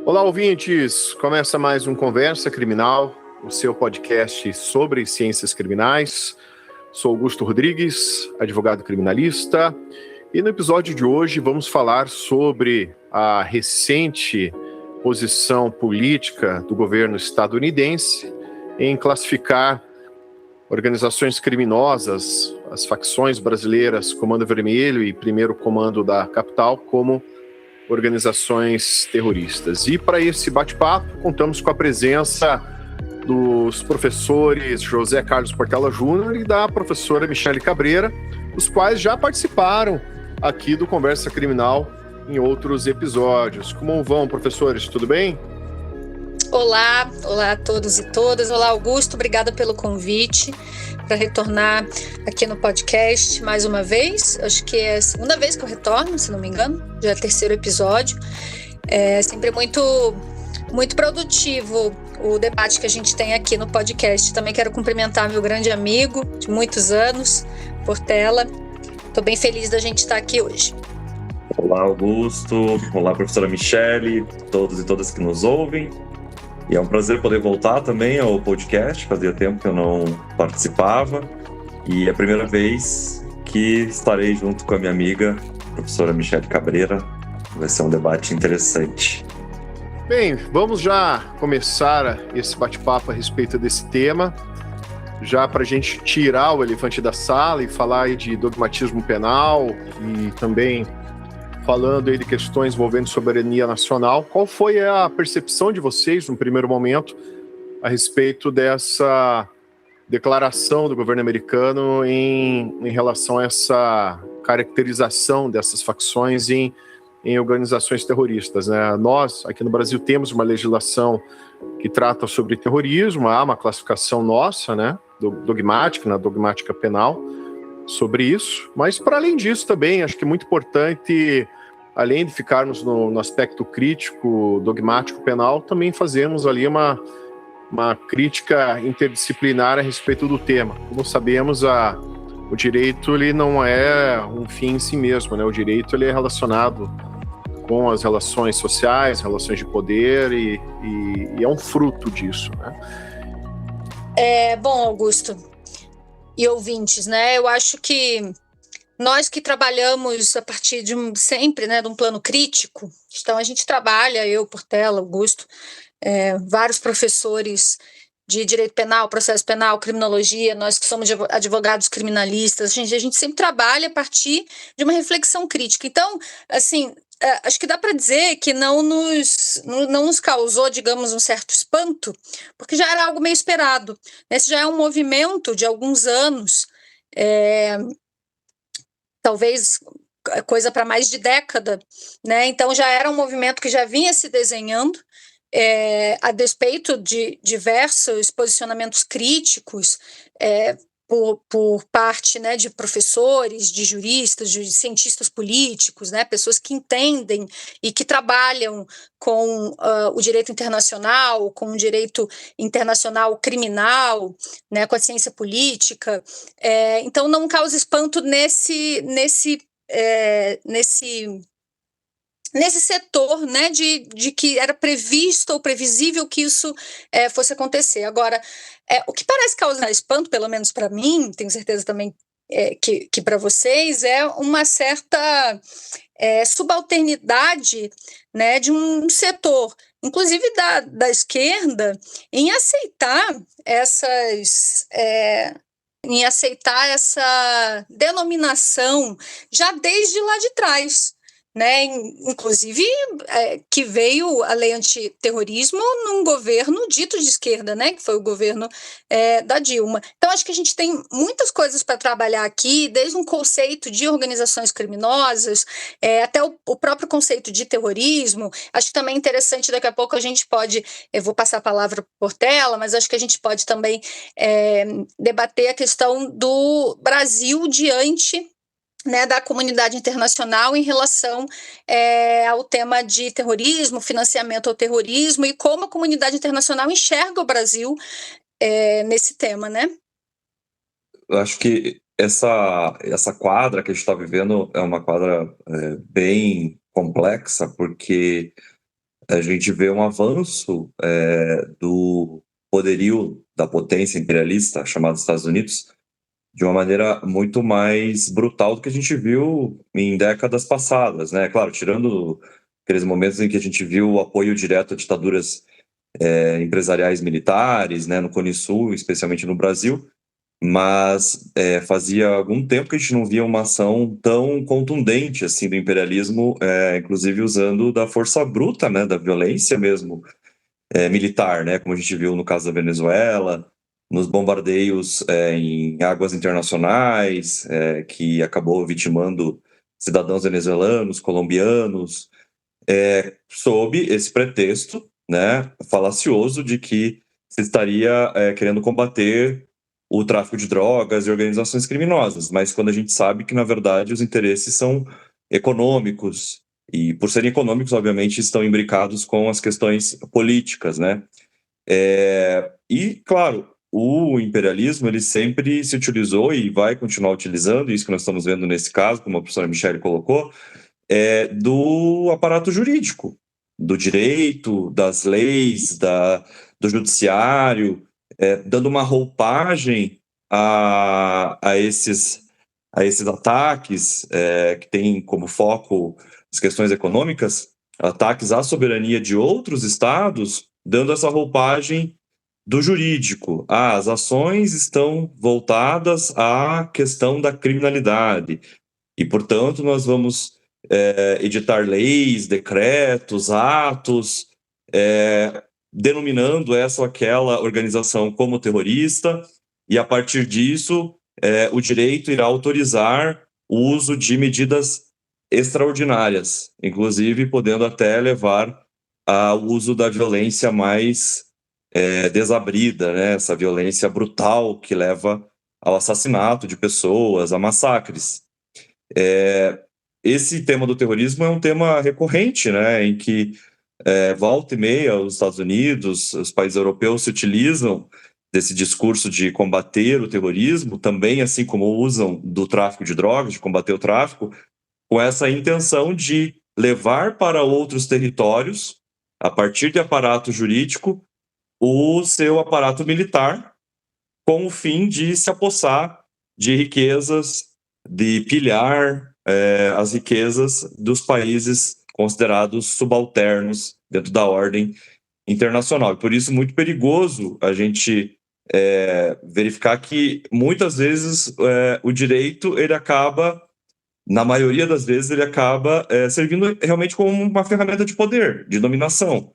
Olá, ouvintes! Começa mais um Conversa Criminal, o seu podcast sobre ciências criminais. Sou Augusto Rodrigues, advogado criminalista, e no episódio de hoje vamos falar sobre a recente posição política do governo estadunidense em classificar organizações criminosas, as facções brasileiras Comando Vermelho e Primeiro Comando da Capital, como organizações terroristas. E para esse bate-papo, contamos com a presença dos professores José Carlos Portela Júnior e da professora Michele Cabreira, os quais já participaram aqui do Conversa Criminal em outros episódios. Como vão, professores? Tudo bem? Olá a todos e todas. Olá, Augusto, obrigada pelo convite para retornar aqui no podcast mais uma vez. Acho que é a segunda vez que eu retorno, se não me engano, já é o terceiro episódio. É sempre muito produtivo o debate que a gente tem aqui no podcast. Também quero cumprimentar meu grande amigo de muitos anos, Portela. Estou bem feliz da gente estar aqui hoje. Olá, Augusto. Olá, professora Michele, todos e todas que nos ouvem. E é um prazer poder voltar também ao podcast, fazia tempo que eu não participava, e é a primeira vez que estarei junto com a minha amiga, professora Michele Cabreira. Vai ser um debate interessante. Bem, vamos já começar esse bate-papo a respeito desse tema, já para a gente tirar o elefante da sala e falar aí de dogmatismo penal e também falando aí de questões envolvendo soberania nacional. Qual foi a percepção de vocês, no primeiro momento, a respeito dessa declaração do governo americano em relação a essa caracterização dessas facções em organizações terroristas, né? Nós, aqui no Brasil, temos uma legislação que trata sobre terrorismo, há uma classificação nossa, né, dogmática, na dogmática penal, sobre isso, mas para além disso também, acho que é muito importante, além de ficarmos no aspecto crítico, dogmático, penal, também fazemos ali uma crítica interdisciplinar a respeito do tema. Como sabemos, o direito ele não é um fim em si mesmo, né? O direito ele é relacionado com as relações sociais, relações de poder e é um fruto disso, né? Bom, Augusto e ouvintes, né? Eu acho que nós que trabalhamos a partir de sempre, né, de um plano crítico, então a gente trabalha, eu, Portela, Augusto, vários professores de direito penal, processo penal, criminologia, nós que somos advogados criminalistas, a gente sempre trabalha a partir de uma reflexão crítica. Então, assim, acho que dá para dizer que não nos causou, digamos, um certo espanto, porque já era algo meio esperado. Esse já é um movimento de alguns anos, talvez coisa para mais de década, né? Então já era um movimento que já vinha se desenhando, a despeito de diversos posicionamentos críticos por parte, né, de professores, de juristas, de cientistas políticos, né, pessoas que entendem e que trabalham com o direito internacional, com o direito internacional criminal, né, com a ciência política. Então não causa espanto nesse setor, né, de que era previsto ou previsível que isso fosse acontecer. Agora, o que parece causar espanto, pelo menos para mim, tenho certeza também que para vocês, é uma certa subalternidade, né, de um setor, inclusive da esquerda, em aceitar essa denominação já desde lá de trás, né? Inclusive que veio a lei antiterrorismo num governo dito de esquerda, né? Que foi o governo da Dilma. Então acho que a gente tem muitas coisas para trabalhar aqui, desde um conceito de organizações criminosas até o próprio conceito de terrorismo. Acho que também é interessante, daqui a pouco a gente pode, eu vou passar a palavra para Portela, mas acho que a gente pode também debater a questão do Brasil diante, né, da comunidade internacional em relação ao tema de terrorismo, financiamento ao terrorismo, e como a comunidade internacional enxerga o Brasil nesse tema, né? Eu acho que essa quadra que a gente está vivendo é uma quadra bem complexa, porque a gente vê um avanço do poderio da potência imperialista, chamada Estados Unidos, de uma maneira muito mais brutal do que a gente viu em décadas passadas, né? Claro, tirando aqueles momentos em que a gente viu o apoio direto a ditaduras empresariais militares, né, no Cone Sul, especialmente no Brasil, mas fazia algum tempo que a gente não via uma ação tão contundente assim do imperialismo, inclusive usando da força bruta, né, da violência mesmo, militar, né, como a gente viu no caso da Venezuela, nos bombardeios em águas internacionais, que acabou vitimando cidadãos venezuelanos, colombianos, sob esse pretexto, né, falacioso de que se estaria querendo combater o tráfico de drogas e organizações criminosas, mas quando a gente sabe que, na verdade, os interesses são econômicos, e por serem econômicos, obviamente, estão imbricados com as questões políticas, né? E, claro, o imperialismo, ele sempre se utilizou e vai continuar utilizando, isso que nós estamos vendo nesse caso, como a professora Michele colocou, do aparato jurídico, do direito, das leis, do judiciário, dando uma roupagem a esses ataques que têm como foco as questões econômicas, ataques à soberania de outros estados, dando essa roupagem do jurídico. As ações estão voltadas à questão da criminalidade e, portanto, nós vamos editar leis, decretos, atos, denominando essa ou aquela organização como terrorista, e a partir disso o direito irá autorizar o uso de medidas extraordinárias, inclusive podendo até levar ao uso da violência mais desabrida, né? Essa violência brutal que leva ao assassinato de pessoas, a massacres. Esse tema do terrorismo é um tema recorrente, né, em que volta e meia os Estados Unidos, os países europeus se utilizam desse discurso de combater o terrorismo, também assim como usam do tráfico de drogas, de combater o tráfico, com essa intenção de levar para outros territórios, a partir de aparato jurídico, o seu aparato militar, com o fim de se apossar de riquezas, de pilhar as riquezas dos países considerados subalternos dentro da ordem internacional. E por isso muito perigoso a gente verificar que muitas vezes o direito, ele acaba, na maioria das vezes, ele acaba servindo realmente como uma ferramenta de poder, de dominação.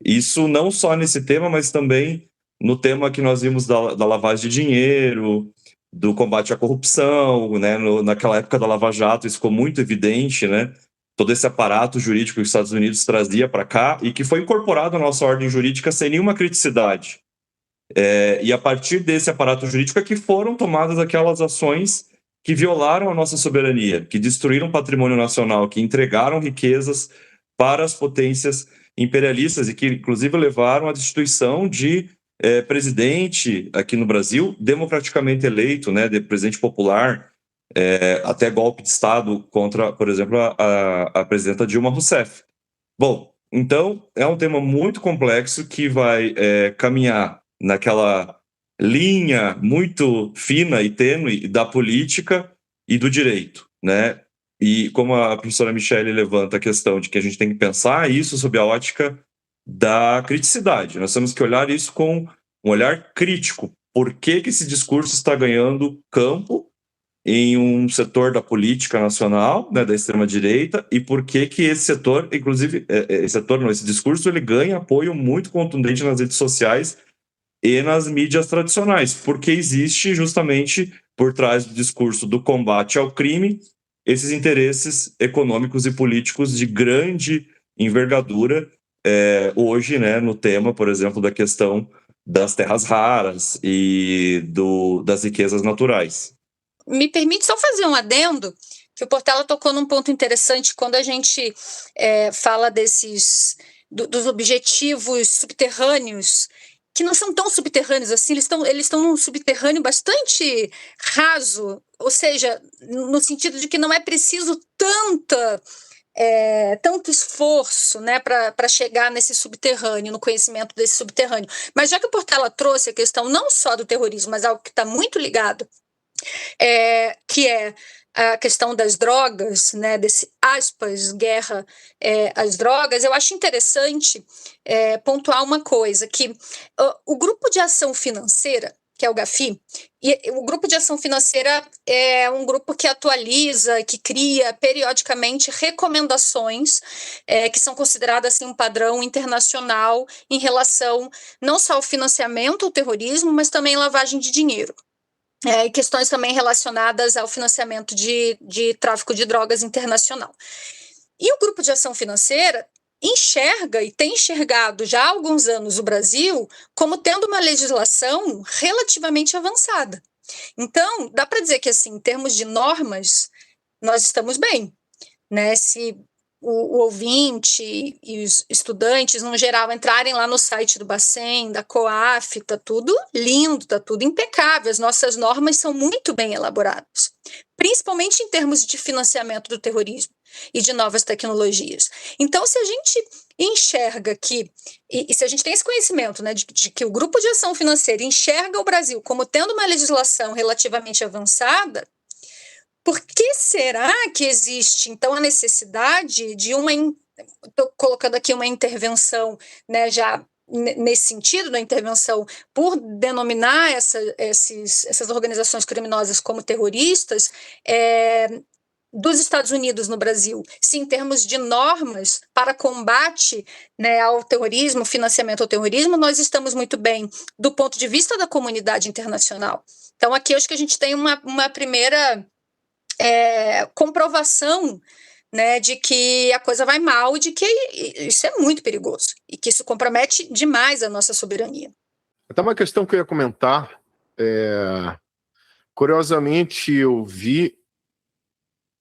Isso não só nesse tema, mas também no tema que nós vimos da lavagem de dinheiro, do combate à corrupção, né? Naquela época da Lava Jato, isso ficou muito evidente, né? Todo esse aparato jurídico que os Estados Unidos trazia para cá e que foi incorporado à nossa ordem jurídica sem nenhuma criticidade. E a partir desse aparato jurídico é que foram tomadas aquelas ações que violaram a nossa soberania, que destruíram o patrimônio nacional, que entregaram riquezas para as potências imperialistas e que, inclusive, levaram à destituição de presidente aqui no Brasil, democraticamente eleito, né, de presidente popular, até golpe de Estado contra, por exemplo, a presidenta Dilma Rousseff. Bom, então, é um tema muito complexo que vai caminhar naquela linha muito fina e tênue da política e do direito, né? E como a professora Michele levanta a questão de que a gente tem que pensar isso sob a ótica da criticidade. Nós temos que olhar isso com um olhar crítico. Por que esse discurso está ganhando campo em um setor da política nacional, né, da extrema-direita, e por que esse setor, inclusive, esse discurso, ele ganha apoio muito contundente nas redes sociais e nas mídias tradicionais, porque existe justamente por trás do discurso do combate ao crime esses interesses econômicos e políticos de grande envergadura hoje, né, no tema, por exemplo, da questão das terras raras e das riquezas naturais. Me permite só fazer um adendo, que o Portela tocou num ponto interessante quando a gente fala dos objetivos subterrâneos, que não são tão subterrâneos assim, eles estão num subterrâneo bastante raso, ou seja, no sentido de que não é preciso tanto esforço, né, para chegar nesse subterrâneo, no conhecimento desse subterrâneo. Mas já que o Portela trouxe a questão não só do terrorismo, mas algo que está muito ligado, que é a questão das drogas, né, desse aspas, guerra às drogas, eu acho interessante pontuar uma coisa, que o Grupo de Ação Financeira, que é o GAFI, e o Grupo de Ação Financeira é um grupo que atualiza, que cria periodicamente recomendações que são consideradas assim, um padrão internacional em relação não só ao financiamento ao terrorismo, mas também lavagem de dinheiro. E questões também relacionadas ao financiamento de tráfico de drogas internacional. E o Grupo de Ação Financeira enxerga e tem enxergado já há alguns anos o Brasil como tendo uma legislação relativamente avançada. Então, dá para dizer que, assim, em termos de normas, nós estamos bem, né? Se o ouvinte e os estudantes, no geral, entrarem lá no site do Bacen, da COAF, está tudo lindo, está tudo impecável, as nossas normas são muito bem elaboradas, principalmente em termos de financiamento do terrorismo e de novas tecnologias. Então, se a gente enxerga que, e se a gente tem esse conhecimento, né, de que o Grupo de Ação Financeira enxerga o Brasil como tendo uma legislação relativamente avançada, por que será que existe, então, a necessidade de estou colocando aqui uma intervenção, né, já nesse sentido, da intervenção por denominar essas organizações criminosas como terroristas, dos Estados Unidos no Brasil, se em termos de normas para combate, né, ao terrorismo, financiamento ao terrorismo, nós estamos muito bem do ponto de vista da comunidade internacional. Então, aqui eu acho que a gente tem uma primeira comprovação, né, de que a coisa vai mal e de que isso é muito perigoso e que isso compromete demais a nossa soberania. Até uma questão que eu ia comentar, curiosamente eu vi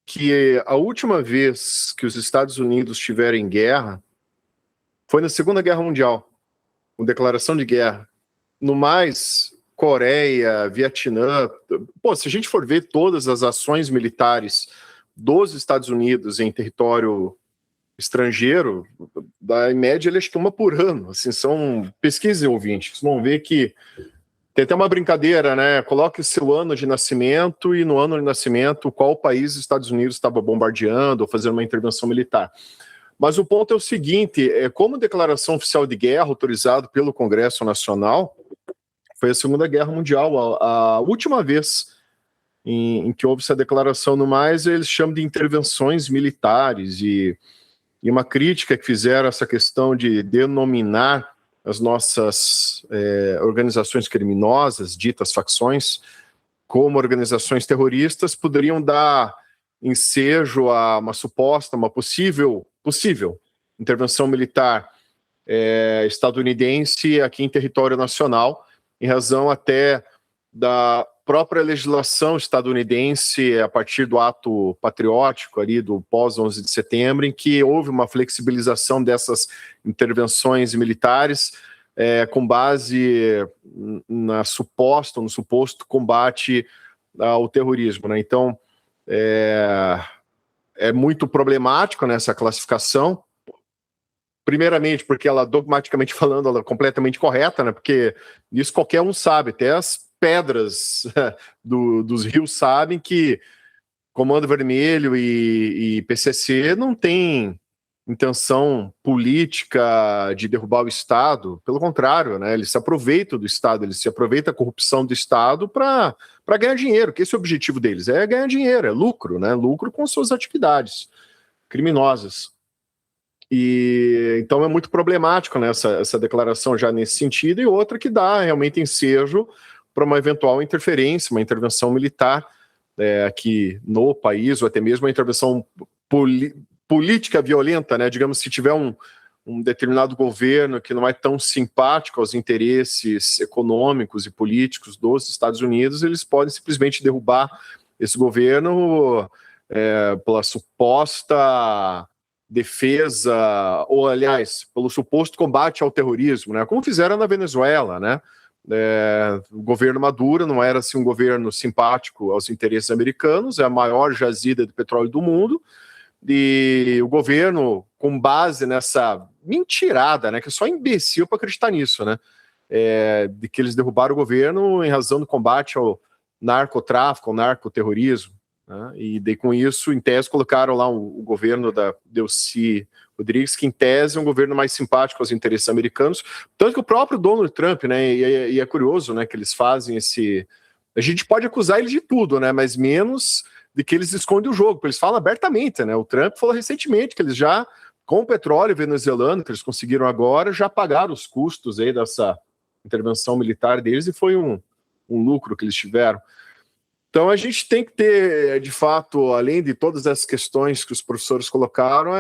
que a última vez que os Estados Unidos estiveram em guerra foi na Segunda Guerra Mundial, com declaração de guerra. No mais, Coreia, Vietnã... se a gente for ver todas as ações militares dos Estados Unidos em território estrangeiro, em média, eles acho que uma por ano. Assim, são pesquisas, ouvintes, vocês vão ver que tem até uma brincadeira, né? Coloque o seu ano de nascimento e no ano de nascimento qual país os Estados Unidos estava bombardeando ou fazendo uma intervenção militar. Mas o ponto é o seguinte, como declaração oficial de guerra autorizado pelo Congresso Nacional, foi a Segunda Guerra Mundial, a última vez em que houve essa declaração. No mais, eles chamam de intervenções militares e uma crítica que fizeram essa questão de denominar as nossas organizações criminosas, ditas facções, como organizações terroristas, poderiam dar ensejo a uma possível intervenção militar estadunidense aqui em território nacional, em razão até da própria legislação estadunidense, a partir do ato patriótico ali do pós-11 de setembro, em que houve uma flexibilização dessas intervenções militares com base no suposto combate ao terrorismo, né? Então, é muito problemático nessa classificação, primeiramente porque ela, dogmaticamente falando, ela é completamente correta, né? Porque isso qualquer um sabe, até as pedras dos rios sabem que Comando Vermelho e PCC não tem intenção política de derrubar o Estado, pelo contrário, né? Eles se aproveitam do Estado, eles se aproveitam da corrupção do Estado para ganhar dinheiro, que esse é o objetivo deles, é ganhar dinheiro, é lucro, né? Lucro com suas atividades criminosas. E então é muito problemático, né, essa declaração já nesse sentido, e outra que dá realmente ensejo para uma eventual interferência, uma intervenção militar aqui no país, ou até mesmo uma intervenção política violenta, né? Digamos, se tiver um determinado governo que não é tão simpático aos interesses econômicos e políticos dos Estados Unidos, eles podem simplesmente derrubar esse governo pela suposta defesa, ou aliás, pelo suposto combate ao terrorismo, né? Como fizeram na Venezuela, né? O governo Maduro não era assim, um governo simpático aos interesses americanos, é a maior jazida de petróleo do mundo, E o governo, com base nessa mentirada, né, que é só imbecil para acreditar nisso, né, de que eles derrubaram o governo em razão do combate ao narcotráfico, ao narcoterrorismo, né, e daí com isso, em tese, colocaram lá o governo da Delcy Rodrigues, que em tese é um governo mais simpático aos interesses americanos, tanto que o próprio Donald Trump, né, e é curioso, né, que eles fazem esse... A gente pode acusar eles de tudo, né, mas menos de que eles escondem o jogo, porque eles falam abertamente, né, o Trump falou recentemente que eles já, com o petróleo venezuelano que eles conseguiram agora, já pagaram os custos aí dessa intervenção militar deles e foi um lucro que eles tiveram. Então a gente tem que ter, de fato, além de todas essas questões que os professores colocaram,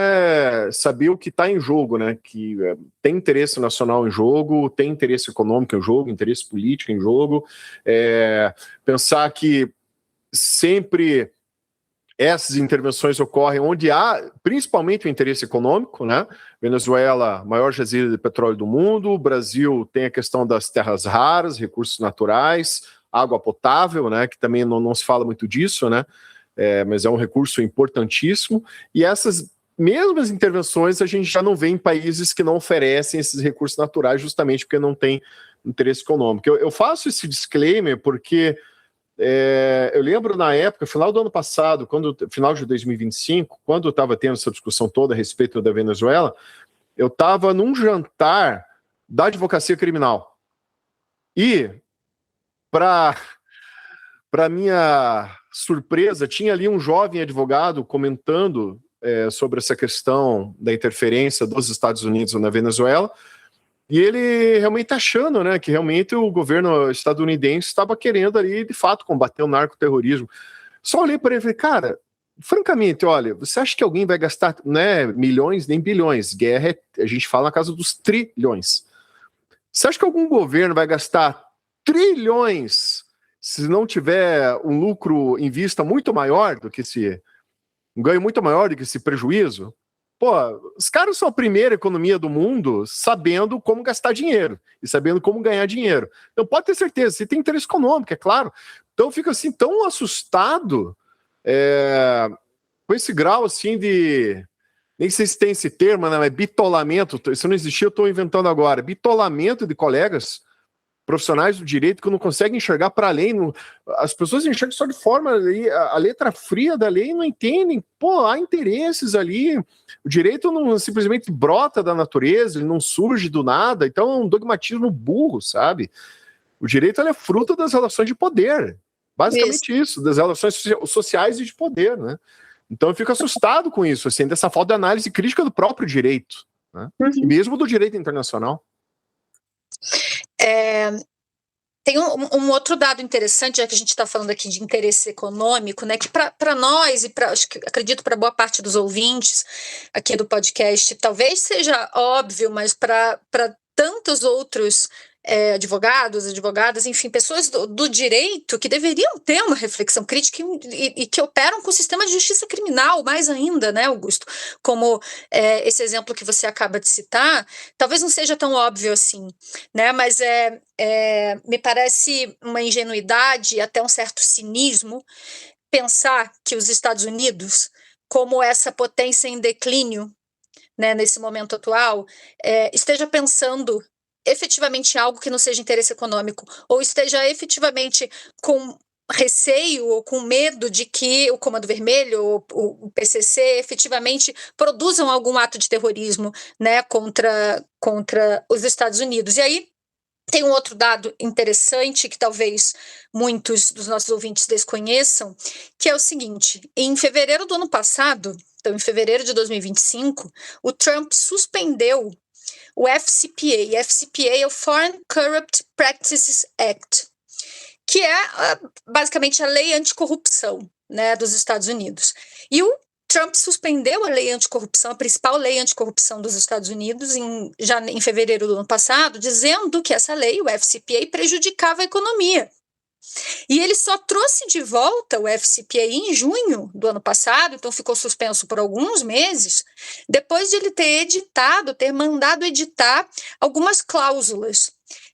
saber o que está em jogo, né? Que tem interesse nacional em jogo, tem interesse econômico em jogo, interesse político em jogo. Pensar que sempre essas intervenções ocorrem onde há principalmente o interesse econômico, né? Venezuela, maior jazida de petróleo do mundo, o Brasil tem a questão das terras raras, recursos naturais, água potável, né, que também não se fala muito disso, né, mas é um recurso importantíssimo, e essas mesmas intervenções a gente já não vê em países que não oferecem esses recursos naturais justamente porque não tem interesse econômico. Eu faço esse disclaimer porque eu lembro na época, final do ano passado, final de 2025, quando eu estava tendo essa discussão toda a respeito da Venezuela, eu estava num jantar da advocacia criminal, e para minha surpresa, tinha ali um jovem advogado comentando sobre essa questão da interferência dos Estados Unidos na Venezuela, e ele realmente achando, né, que realmente o governo estadunidense estava querendo ali, de fato, combater o narcoterrorismo. Só olhei para ele e falei, cara, francamente, olha, você acha que alguém vai gastar, né, milhões nem bilhões? Guerra, a gente fala na casa dos trilhões. Você acha que algum governo vai gastar trilhões se não tiver um lucro em vista muito maior do que um ganho muito maior do que esse prejuízo? Pô, os caras são a primeira economia do mundo sabendo como gastar dinheiro e sabendo como ganhar dinheiro. Então pode ter certeza, você tem interesse econômico, é claro. Então eu fico assim tão assustado com esse grau assim de... Nem sei se tem esse termo, né, mas bitolamento, se não existia eu estou inventando agora, bitolamento de colegas profissionais do direito que não conseguem enxergar para além, as pessoas enxergam só de forma, a letra fria da lei não entendem, pô, há interesses ali, o direito não simplesmente brota da natureza, ele não surge do nada, então é um dogmatismo burro, sabe? O direito é fruto das relações de poder, basicamente isso, das relações sociais e de poder, né? Então eu fico assustado com isso, assim, dessa falta de análise crítica do próprio direito, né? E mesmo do direito internacional. Tem um outro dado interessante, já que a gente está falando aqui de interesse econômico, né, que para nós e acredito para boa parte dos ouvintes aqui do podcast, talvez seja óbvio, mas para tantos outros advogados, advogadas, enfim, pessoas do direito que deveriam ter uma reflexão crítica e que operam com o sistema de justiça criminal, mais ainda, né, Augusto? Como esse exemplo que você acaba de citar, talvez não seja tão óbvio assim, né? Mas me parece uma ingenuidade e até um certo cinismo pensar que os Estados Unidos, como essa potência em declínio, né, nesse momento atual, esteja pensando efetivamente algo que não seja interesse econômico, ou esteja efetivamente com receio ou com medo de que o Comando Vermelho ou o PCC efetivamente produzam algum ato de terrorismo, né, contra os Estados Unidos. E aí tem um outro dado interessante que talvez muitos dos nossos ouvintes desconheçam, que é o seguinte: em fevereiro do ano passado, então em fevereiro de 2025, o Trump suspendeu o FCPA. FCPA é o Foreign Corrupt Practices Act, que é basicamente a lei anticorrupção, né, dos Estados Unidos. E o Trump suspendeu a lei anticorrupção, a principal lei anticorrupção dos Estados Unidos, já em fevereiro do ano passado, dizendo que essa lei, o FCPA, prejudicava a economia. E ele só trouxe de volta o FCPA em junho do ano passado, então ficou suspenso por alguns meses, depois de ele ter mandado editar algumas cláusulas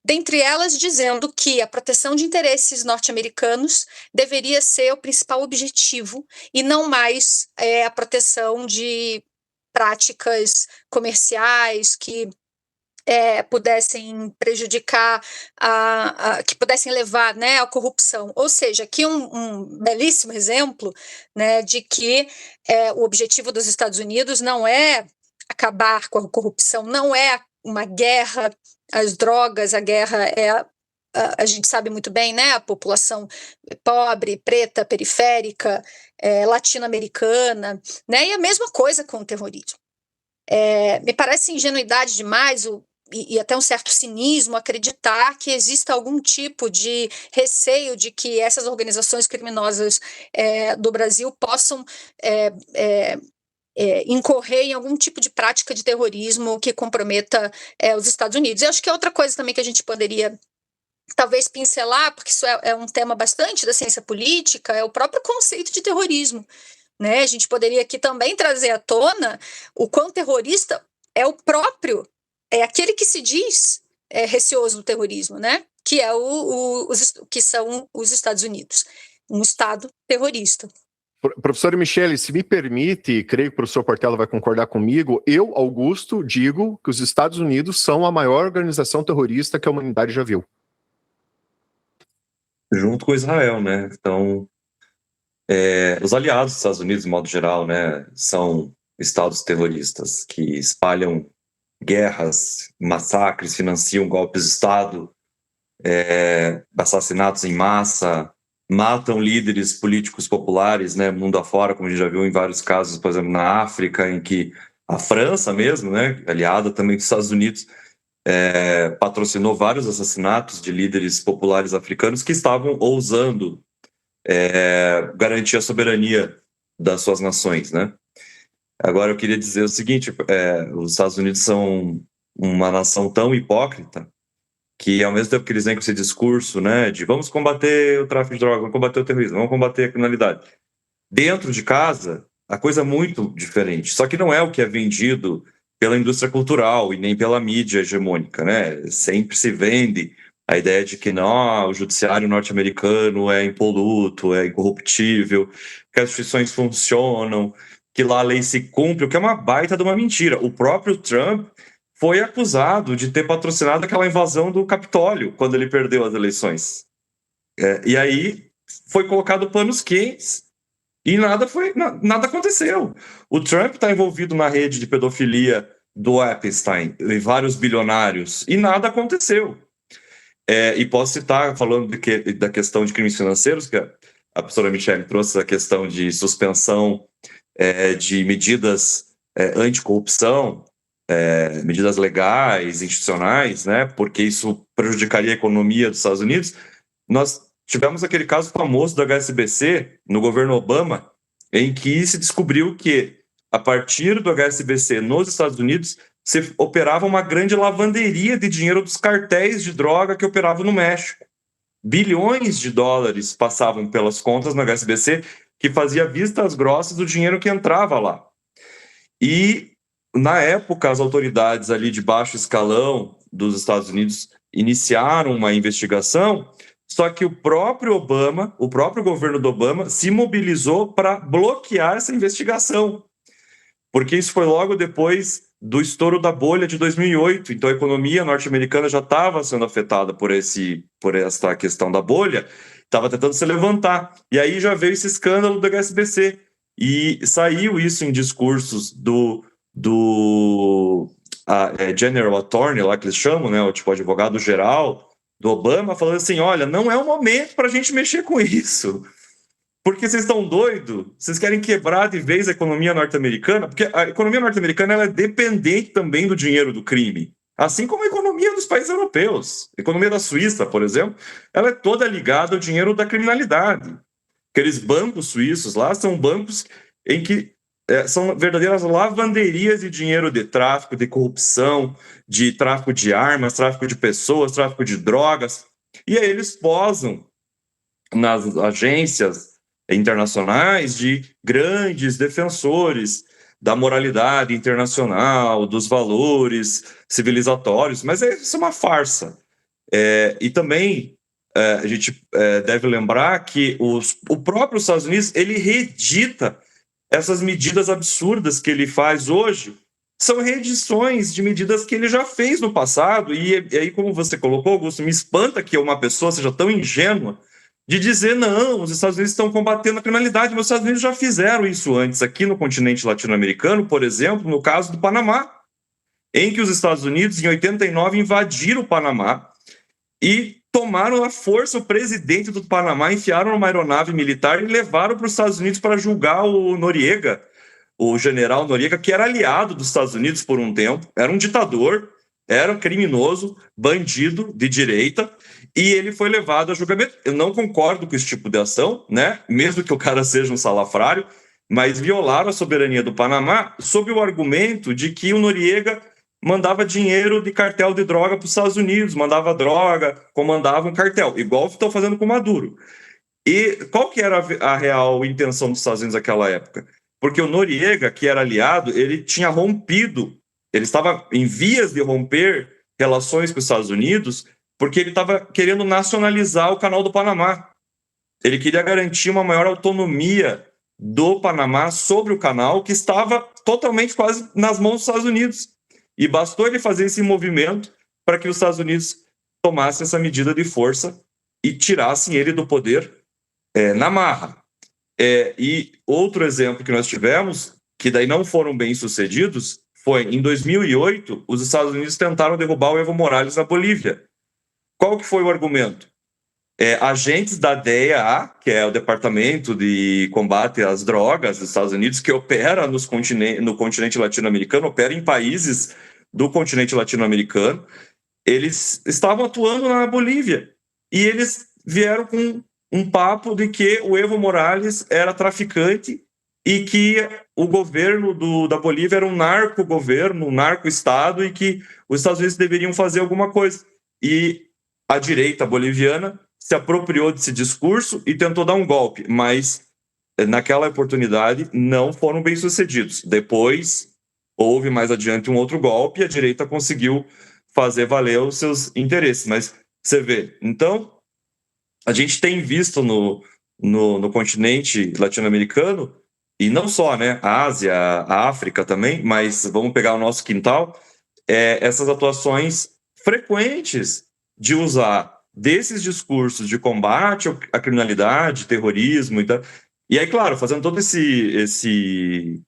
dentre elas dizendo que a proteção de interesses norte-americanos deveria ser o principal objetivo e não mais a proteção de práticas comerciais que pudessem prejudicar, que pudessem levar, né, à corrupção. Ou seja, aqui um belíssimo exemplo, né, de que o objetivo dos Estados Unidos não é acabar com a corrupção, não é uma guerra às drogas, a guerra a gente sabe muito bem, né, a população pobre, preta, periférica, latino-americana, né, e a mesma coisa com o terrorismo. Me parece ingenuidade demais e até um certo cinismo acreditar que exista algum tipo de receio de que essas organizações criminosas do Brasil possam incorrer em algum tipo de prática de terrorismo que comprometa os Estados Unidos. Eu acho que é outra coisa também que a gente poderia talvez pincelar, porque isso é um tema bastante da ciência política, é o próprio conceito de terrorismo, né? A gente poderia aqui também trazer à tona o quão terrorista é o próprio, aquele que se diz receoso do terrorismo, né? Que que são os Estados Unidos, um Estado terrorista. Professora Michele, se me permite, creio que o professor Portela vai concordar comigo, eu, Augusto, digo que os Estados Unidos são a maior organização terrorista que a humanidade já viu. Junto com Israel, né? Então, os aliados dos Estados Unidos, de modo geral, né, são estados terroristas que espalham guerras, massacres, financiam golpes de Estado, assassinatos em massa, matam líderes políticos populares, né, mundo afora, como a gente já viu em vários casos, por exemplo, na África, em que a França mesmo, né, aliada também dos Estados Unidos, patrocinou vários assassinatos de líderes populares africanos que estavam ousando garantir a soberania das suas nações, né? Agora eu queria dizer o seguinte, os Estados Unidos são uma nação tão hipócrita que ao mesmo tempo que eles vêm com esse discurso, né, de vamos combater o tráfico de drogas, vamos combater o terrorismo, vamos combater a criminalidade, dentro de casa a coisa é muito diferente, só que não é o que é vendido pela indústria cultural e nem pela mídia hegemônica, né? Sempre se vende a ideia de que não, o judiciário norte-americano é impoluto, é incorruptível, que as instituições funcionam, que lá a lei se cumpre, o que é uma baita de uma mentira. O próprio Trump foi acusado de ter patrocinado aquela invasão do Capitólio quando ele perdeu as eleições. E aí foi colocado panos quentes e nada aconteceu. O Trump está envolvido na rede de pedofilia do Epstein e vários bilionários e nada aconteceu. E posso citar, falando da questão de crimes financeiros, que a professora Michele trouxe a questão de suspensão de medidas anticorrupção, medidas legais, institucionais, né, porque isso prejudicaria a economia dos Estados Unidos. Nós tivemos aquele caso famoso do HSBC no governo Obama, em que se descobriu que, a partir do HSBC nos Estados Unidos, se operava uma grande lavanderia de dinheiro dos cartéis de droga que operavam no México. Bilhões de dólares passavam pelas contas no HSBC, que fazia vistas grossas do dinheiro que entrava lá. E, na época, as autoridades ali de baixo escalão dos Estados Unidos iniciaram uma investigação, só que o próprio governo do Obama, se mobilizou para bloquear essa investigação, porque isso foi logo depois do estouro da bolha de 2008, então a economia norte-americana já estava sendo afetada por essa questão da bolha, estava tentando se levantar, e aí já veio esse escândalo do HSBC, e saiu isso em discursos do General Attorney, lá que eles chamam, né, o tipo advogado-geral do Obama, falando assim, olha, não é o momento para a gente mexer com isso, porque vocês estão doidos, vocês querem quebrar de vez a economia norte-americana, porque a economia norte-americana ela é dependente também do dinheiro do crime, assim como a economia dos países europeus. A economia da Suíça, por exemplo, ela é toda ligada ao dinheiro da criminalidade. Aqueles bancos suíços lá são bancos em que são verdadeiras lavanderias de dinheiro de tráfico, de corrupção, de tráfico de armas, tráfico de pessoas, tráfico de drogas. E aí eles posam nas agências internacionais de grandes defensores da moralidade internacional, dos valores civilizatórios, mas isso é uma farsa. E também a gente deve lembrar que o próprio Estados Unidos, ele reedita essas medidas absurdas que ele faz hoje, são reedições de medidas que ele já fez no passado, e aí, como você colocou, Augusto, me espanta que uma pessoa seja tão ingênua de dizer, não, os Estados Unidos estão combatendo a criminalidade, mas os Estados Unidos já fizeram isso antes, aqui no continente latino-americano, por exemplo, no caso do Panamá, em que os Estados Unidos, em 89, invadiram o Panamá e tomaram à força o presidente do Panamá, enfiaram numa aeronave militar e levaram para os Estados Unidos para julgar o Noriega, o general Noriega, que era aliado dos Estados Unidos por um tempo, era um ditador, era um criminoso, bandido de direita, e ele foi levado a julgamento. Eu não concordo com esse tipo de ação, né? Mesmo que o cara seja um salafrário, mas violaram a soberania do Panamá sob o argumento de que o Noriega mandava dinheiro de cartel de droga para os Estados Unidos, mandava droga, comandava um cartel, igual estão fazendo com Maduro. E qual que era a real intenção dos Estados Unidos naquela época? Porque o Noriega, que era aliado, ele tinha rompido, ele estava em vias de romper relações com os Estados Unidos, porque ele estava querendo nacionalizar o Canal do Panamá. Ele queria garantir uma maior autonomia do Panamá sobre o canal, que estava totalmente quase nas mãos dos Estados Unidos. E bastou ele fazer esse movimento para que os Estados Unidos tomassem essa medida de força e tirassem ele do poder na marra. E outro exemplo que nós tivemos, que daí não foram bem sucedidos, foi em 2008, os Estados Unidos tentaram derrubar o Evo Morales na Bolívia. Qual que foi o argumento? Agentes da DEA, que é o Departamento de Combate às Drogas dos Estados Unidos, que opera no continente latino-americano, opera em países do continente latino-americano, eles estavam atuando na Bolívia. E eles vieram com um papo de que o Evo Morales era traficante e que o governo da Bolívia era um narco-governo, um narco-estado, e que os Estados Unidos deveriam fazer alguma coisa. E a direita boliviana se apropriou desse discurso e tentou dar um golpe, mas naquela oportunidade não foram bem-sucedidos. Depois, houve mais adiante um outro golpe e a direita conseguiu fazer valer os seus interesses. Mas você vê, então, a gente tem visto no continente latino-americano, e não só, né, a Ásia, a África também, mas vamos pegar o nosso quintal, essas atuações frequentes de usar desses discursos de combate à criminalidade, terrorismo e tal. E aí, claro, fazendo todo esse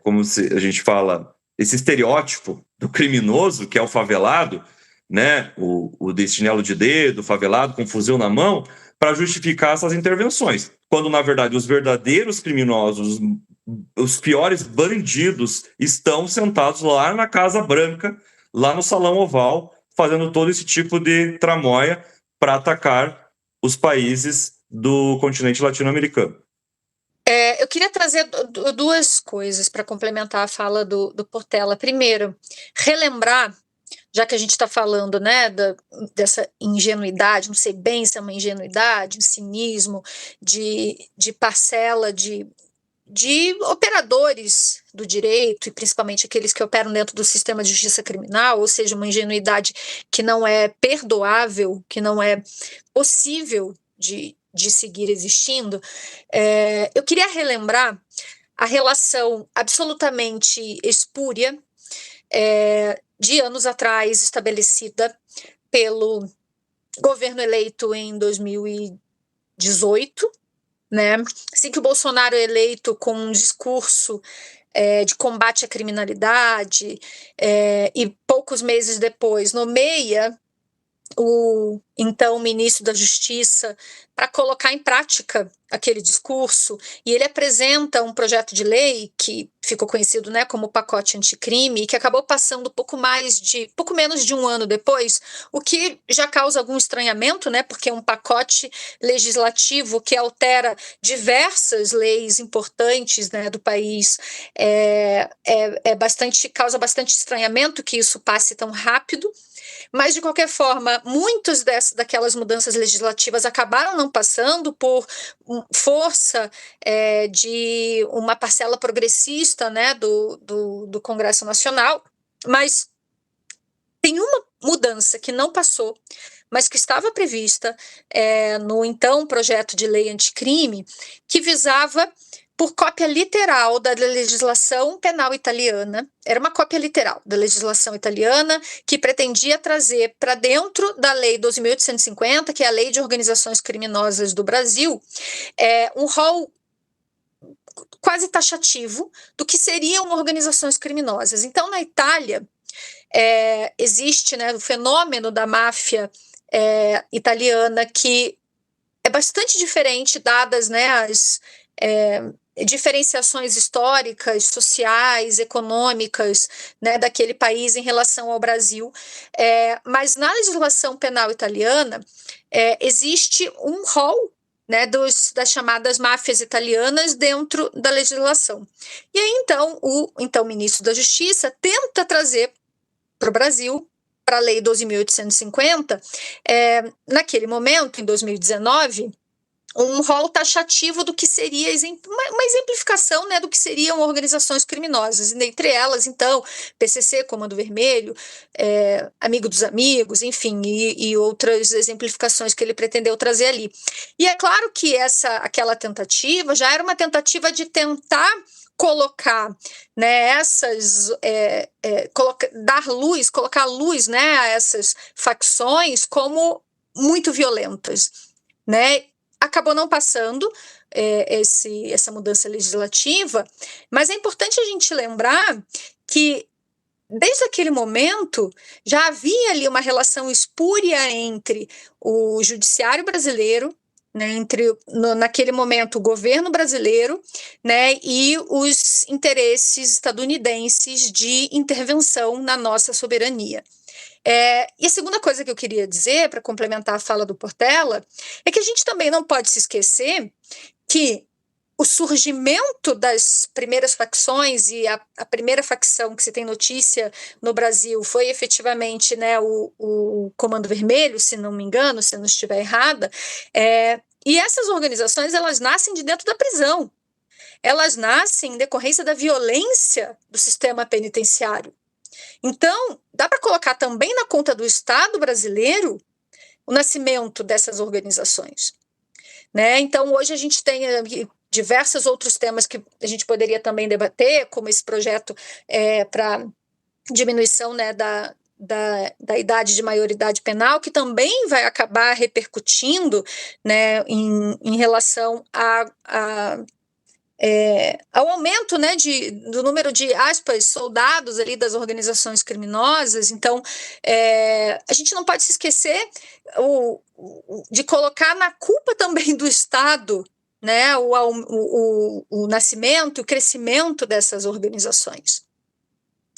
como a gente fala, esse estereótipo do criminoso, que é o favelado, né, o de chinelo de dedo, favelado com fuzil na mão, para justificar essas intervenções. Quando, na verdade, os verdadeiros criminosos, os piores bandidos, estão sentados lá na Casa Branca, lá no Salão Oval, fazendo todo esse tipo de tramóia para atacar os países do continente latino-americano. Eu queria trazer duas coisas para complementar a fala do Portela. Primeiro, relembrar, já que a gente está falando, né, dessa ingenuidade, não sei bem se é uma ingenuidade, um cinismo de parcela de operadores do direito, e principalmente aqueles que operam dentro do sistema de justiça criminal, ou seja, uma ingenuidade que não é perdoável, que não é possível de seguir existindo. Eu queria relembrar a relação absolutamente espúria de anos atrás estabelecida pelo governo eleito em 2018, né? Assim que o Bolsonaro é eleito com um discurso de combate à criminalidade, e poucos meses depois nomeia o então ministro da Justiça para colocar em prática aquele discurso, e ele apresenta um projeto de lei que ficou conhecido, né, como pacote anticrime, e que acabou passando pouco menos de um ano depois, o que já causa algum estranhamento, né, porque é um pacote legislativo que altera diversas leis importantes, né, do país. Causa bastante estranhamento que isso passe tão rápido. Mas, de qualquer forma, muitas daquelas mudanças legislativas acabaram não passando por força de uma parcela progressista, né, do Congresso Nacional, mas tem uma mudança mudança que não passou, mas que estava prevista no então projeto de lei anticrime, que visava, por cópia literal da legislação penal italiana, era uma cópia literal da legislação italiana, que pretendia trazer para dentro da Lei 12.850, que é a Lei de Organizações Criminosas do Brasil, um rol quase taxativo do que seriam organizações criminosas. Então, na Itália, existe, né, o fenômeno da máfia italiana, que é bastante diferente, dadas, né, as diferenciações históricas, sociais, econômicas, né, daquele país em relação ao Brasil. Mas na legislação penal italiana existe um rol, né, das chamadas máfias italianas dentro da legislação. E aí, então, o ministro da Justiça tenta trazer para o Brasil, para a Lei 12.850, naquele momento, em 2019, um rol taxativo do que seria uma exemplificação, né, do que seriam organizações criminosas, e dentre elas, então, PCC, Comando Vermelho, Amigo dos Amigos, enfim, e outras exemplificações que ele pretendeu trazer ali. E é claro que aquela tentativa já era uma tentativa de tentar colocar, né, colocar luz, né, a essas facções como muito violentas, né? Acabou não passando essa mudança legislativa, mas é importante a gente lembrar que, desde aquele momento, já havia ali uma relação espúria entre o judiciário brasileiro, né, naquele momento, o governo brasileiro, né, e os interesses estadunidenses de intervenção na nossa soberania. E a segunda coisa que eu queria dizer, para complementar a fala do Portela, é que a gente também não pode se esquecer que o surgimento das primeiras facções, e a primeira facção que se tem notícia no Brasil foi efetivamente, né, o Comando Vermelho, se não me engano, se eu não estiver errada, e essas organizações, elas nascem de dentro da prisão, elas nascem em decorrência da violência do sistema penitenciário. Então, dá para colocar também na conta do Estado brasileiro o nascimento dessas organizações, né? Então, hoje a gente tem diversos outros temas que a gente poderia também debater, como esse projeto para diminuição, né, da idade de maioridade penal, que também vai acabar repercutindo, né, em relação ao aumento, né, do número de, aspas, soldados ali das organizações criminosas. Então, a gente não pode se esquecer de colocar na culpa também do Estado, né, o nascimento, o crescimento dessas organizações.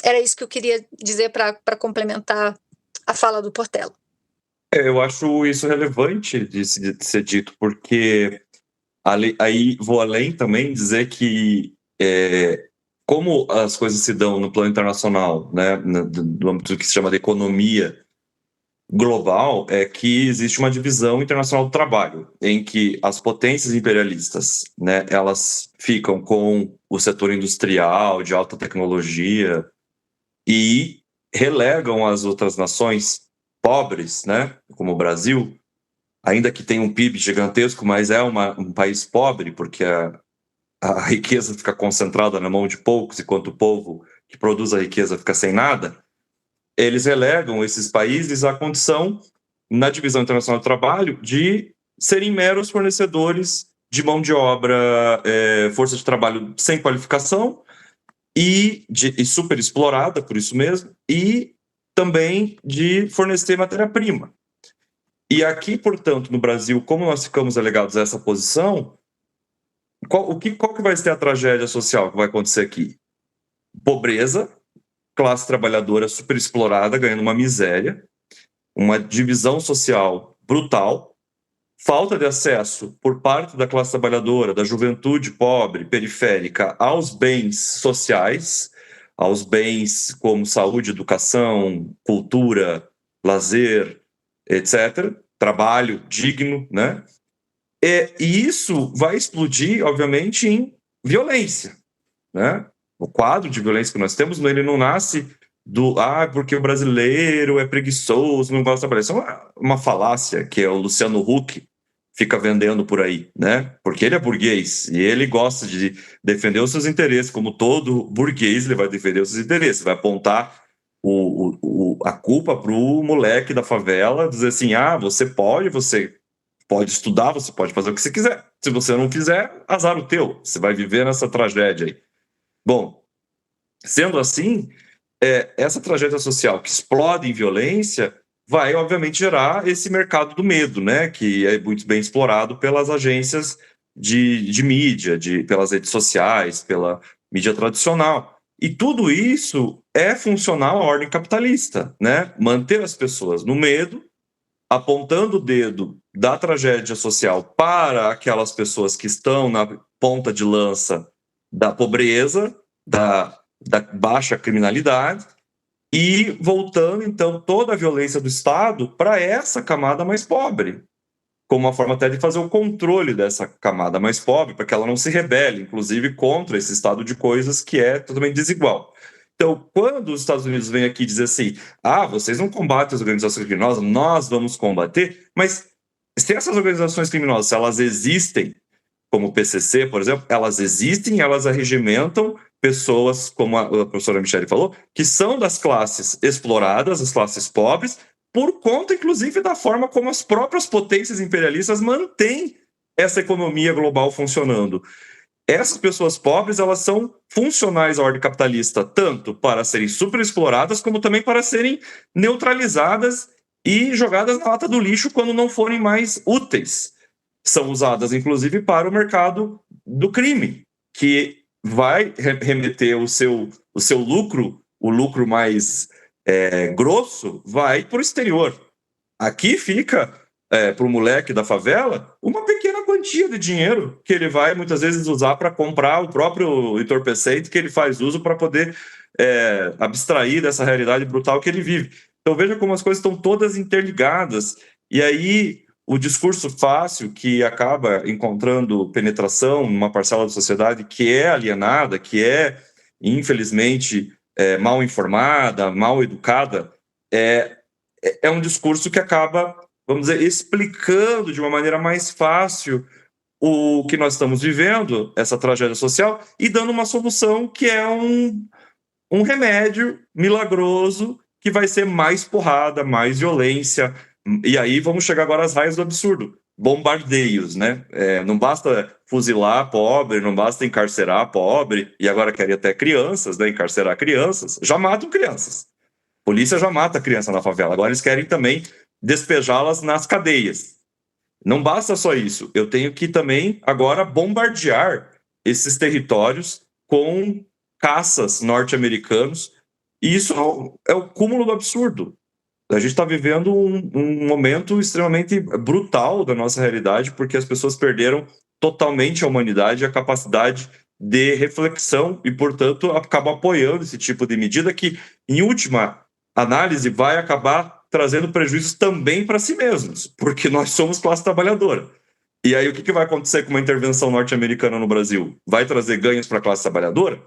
Era isso que eu queria dizer para complementar a fala do Portela. Eu acho isso relevante de ser dito, porque aí vou além também dizer que como as coisas se dão no plano internacional, né, no âmbito que se chama de economia global, é que existe uma divisão internacional do trabalho, em que as potências imperialistas, né, elas ficam com o setor industrial de alta tecnologia e relegam as outras nações pobres, né, como o Brasil, ainda que tenha um PIB gigantesco, mas é um país pobre, porque a riqueza fica concentrada na mão de poucos, enquanto o povo que produz a riqueza fica sem nada. Eles relegam esses países à condição, na divisão internacional do trabalho, de serem meros fornecedores de mão de obra, força de trabalho sem qualificação e super explorada, por isso mesmo, e também de fornecer matéria-prima. E aqui, portanto, no Brasil, como nós ficamos alegados a essa posição, qual que vai ser a tragédia social que vai acontecer aqui? Pobreza, classe trabalhadora superexplorada, ganhando uma miséria, uma divisão social brutal, falta de acesso por parte da classe trabalhadora, da juventude pobre, periférica, aos bens sociais, aos bens como saúde, educação, cultura, lazer, etc., trabalho digno, né? E isso vai explodir, obviamente, em violência, né? O quadro de violência que nós temos, ele não nasce porque o brasileiro é preguiçoso, não gosta de trabalhar. Isso é uma falácia que o Luciano Huck fica vendendo por aí, né? Porque ele é burguês e ele gosta de defender os seus interesses, como todo burguês, ele vai defender os seus interesses, vai apontar a culpa para o moleque da favela, dizer assim, você pode estudar, você pode fazer o que você quiser. Se você não fizer, azar o teu, você vai viver nessa tragédia aí. Bom, sendo assim, essa tragédia social que explode em violência vai, obviamente, gerar esse mercado do medo, né? Que é muito bem explorado pelas agências de mídia, pelas redes sociais, pela mídia tradicional. E tudo isso é funcional à ordem capitalista, né? Manter as pessoas no medo, apontando o dedo da tragédia social para aquelas pessoas que estão na ponta de lança da pobreza, da baixa criminalidade, e voltando, então, toda a violência do Estado para essa camada mais pobre, como uma forma até de fazer o controle dessa camada mais pobre, para que ela não se rebele, inclusive, contra esse estado de coisas que é totalmente desigual. Então, quando os Estados Unidos vêm aqui dizer assim, vocês não combatem as organizações criminosas, nós vamos combater, mas se essas organizações criminosas, se elas existem, como o PCC, por exemplo, elas existem, elas arregimentam pessoas, como a professora Michele falou, que são das classes exploradas, as classes pobres, por conta, inclusive, da forma como as próprias potências imperialistas mantêm essa economia global funcionando. Essas pessoas pobres, elas são funcionais à ordem capitalista, tanto para serem superexploradas, como também para serem neutralizadas e jogadas na lata do lixo quando não forem mais úteis. São usadas, inclusive, para o mercado do crime, que vai remeter o seu lucro, o lucro mais grosso, vai para o exterior. Aqui fica, para o moleque da favela, uma pequena quantia de dinheiro que ele vai, muitas vezes, usar para comprar o próprio entorpecente que ele faz uso para poder abstrair dessa realidade brutal que ele vive. Então, veja como as coisas estão todas interligadas. E aí, o discurso fácil que acaba encontrando penetração numa parcela da sociedade que é alienada, que é, infelizmente, mal informada, mal educada, é um discurso que acaba, vamos dizer, explicando de uma maneira mais fácil o que nós estamos vivendo, essa tragédia social, e dando uma solução que é um remédio milagroso que vai ser mais porrada, mais violência. E aí vamos chegar agora às raias do absurdo. Bombardeios, né? Não basta fuzilar pobre, não basta encarcerar pobre, e agora querem até crianças, né? Encarcerar crianças. Já matam crianças. A polícia já mata a criança na favela. Agora eles querem também despejá-las nas cadeias. Não basta só isso. Eu tenho que também agora bombardear esses territórios com caças norte-americanos. E isso é o cúmulo do absurdo. A gente está vivendo um momento extremamente brutal da nossa realidade, porque as pessoas perderam totalmente a humanidade e a capacidade de reflexão e, portanto, acabam apoiando esse tipo de medida que, em última análise, vai acabar trazendo prejuízos também para si mesmos, porque nós somos classe trabalhadora. E aí o que vai acontecer com uma intervenção norte-americana no Brasil? Vai trazer ganhos para a classe trabalhadora?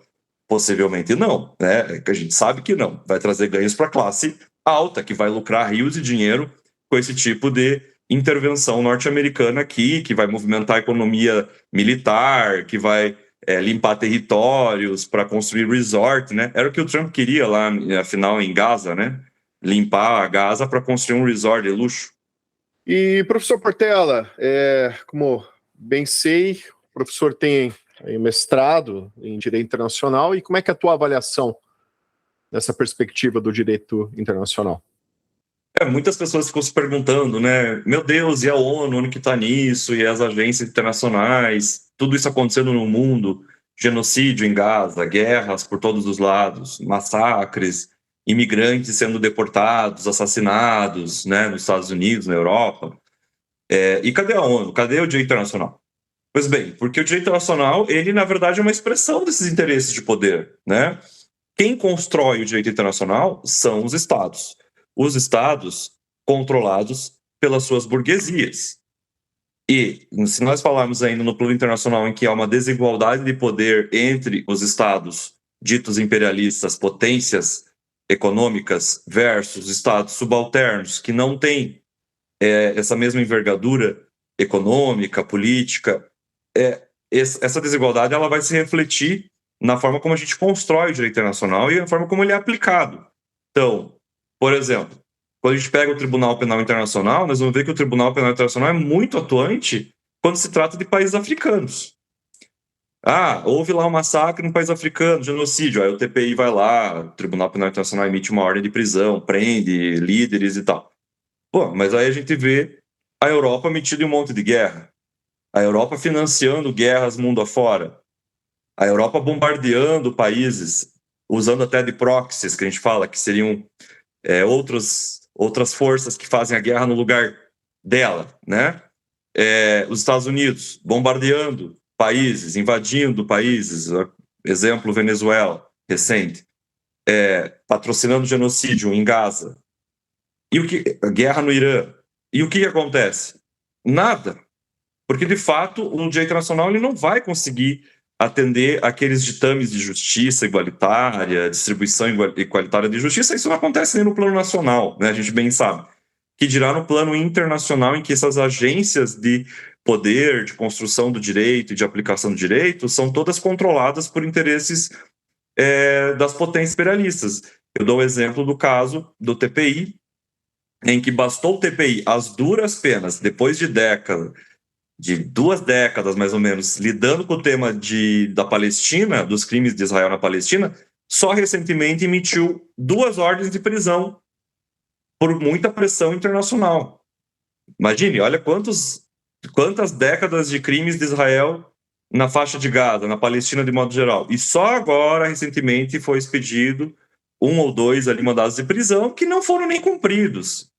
Possivelmente não, né? A gente sabe que não. Vai trazer ganhos para a classe alta, que vai lucrar rios de dinheiro com esse tipo de intervenção norte-americana aqui, que vai movimentar a economia militar, que vai limpar territórios para construir resort, né? Era o que o Trump queria lá, afinal, em Gaza, né? Limpar a Gaza para construir um resort de luxo. E, professor Portela, como bem sei, o professor tem mestrado em Direito Internacional, e como é que é a tua avaliação nessa perspectiva do direito internacional? Muitas pessoas ficam se perguntando, né? Meu Deus, e a ONU, onde que está nisso? E as agências internacionais? Tudo isso acontecendo no mundo? Genocídio em Gaza, guerras por todos os lados, massacres, imigrantes sendo deportados, assassinados, né? Nos Estados Unidos, na Europa. E cadê a ONU? Cadê o direito internacional? Pois bem, porque o direito internacional, ele, na verdade, é uma expressão desses interesses de poder, né? Quem constrói o direito internacional são os Estados. Os Estados controlados pelas suas burguesias. E, se nós falarmos ainda no plano internacional em que há uma desigualdade de poder entre os Estados ditos imperialistas, potências econômicas versus estados subalternos que não têm essa mesma envergadura econômica, política, essa desigualdade ela vai se refletir na forma como a gente constrói o direito internacional e na forma como ele é aplicado. Então, por exemplo, quando a gente pega o Tribunal Penal Internacional, nós vamos ver que o Tribunal Penal Internacional é muito atuante quando se trata de países africanos. Houve lá um massacre no país africano, genocídio, aí o TPI vai lá, o Tribunal Penal Internacional emite uma ordem de prisão, prende líderes e tal. Mas aí a gente vê a Europa metida em um monte de guerra, a Europa financiando guerras mundo afora, a Europa bombardeando países, usando até de proxies, que a gente fala, que seriam outras forças que fazem a guerra no lugar dela, né? Os Estados Unidos bombardeando países, invadindo países, exemplo Venezuela, recente, patrocinando genocídio em Gaza, a guerra no Irã. E o que acontece? Nada, porque de fato o direito internacional ele não vai conseguir atender aqueles ditames de justiça igualitária, distribuição igualitária de justiça. Isso não acontece nem no plano nacional, né? A gente bem sabe. Que dirá no plano internacional, em que essas agências de poder, de construção do direito e de aplicação do direito são todas controladas por interesses das potências imperialistas. Eu dou o exemplo do caso do TPI, em que bastou o TPI, às duras penas, depois de 2 décadas mais ou menos, lidando com o tema da Palestina, dos crimes de Israel na Palestina, só recentemente emitiu 2 ordens de prisão por muita pressão internacional. Imagine, olha quantas décadas de crimes de Israel na faixa de Gaza, na Palestina de modo geral. E só agora, recentemente, foi expedido 1 ou 2 ali mandados de prisão que não foram nem cumpridos.